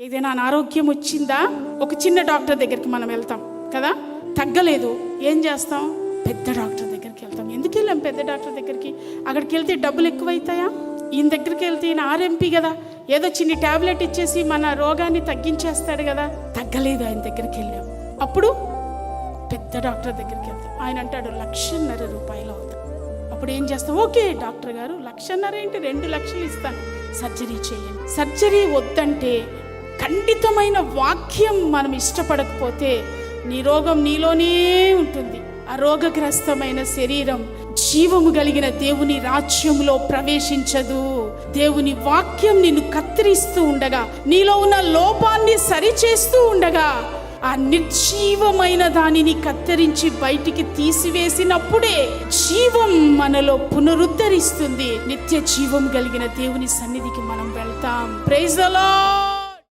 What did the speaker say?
ఏదైనా అనారోగ్యం వచ్చిందా, ఒక చిన్న డాక్టర్ దగ్గరికి మనం వెళ్తాం కదా, తగ్గలేదు, ఏం చేస్తాం? పెద్ద డాక్టర్ దగ్గరికి వెళ్తాం. ఎందుకు వెళ్ళాం పెద్ద డాక్టర్ దగ్గరికి? అక్కడికి వెళ్తే డబ్బులు ఎక్కువైతాయా? ఈయన దగ్గరికి వెళ్తే ఈయన ఆర్ఎంపీ కదా, ఏదో చిన్న ట్యాబ్లెట్ ఇచ్చేసి మన రోగాన్ని తగ్గించేస్తాడు కదా. తగ్గలేదు, ఆయన దగ్గరికి వెళ్ళాం. అప్పుడు పెద్ద డాక్టర్ దగ్గరికి వెళ్తాం. ఆయన అంటాడు 1,50,000 రూపాయలు అవుతాయి. అప్పుడు ఏం చేస్తాం? ఓకే డాక్టర్ గారు, 1,50,000 ఏంటి, 2 లక్షలు ఇస్తాను, సర్జరీ చేయండి. సర్జరీ వద్దంటే, ఖండితమైన వాక్యం మనం ఇష్టపడకపోతే నీ రోగం నీలోనే ఉంటుంది. ఆ రోగగ్రస్తమైన శరీరం జీవము కలిగిన దేవుని రాజ్యంలో ప్రవేశించదు. దేవుని వాక్యం నిన్ను కత్తిరిస్తూ ఉండగా, నీలో ఉన్న లోపాన్ని సరిచేస్తూ ఉండగా, ఆ నిర్జీవమైన దానిని కత్తిరించి బయటికి తీసివేసినప్పుడే జీవం మనలో పునరుద్ధరిస్తుంది. నిత్య జీవం కలిగిన దేవుని సన్నిధికి మనం వెళ్తాం. Praise the lord.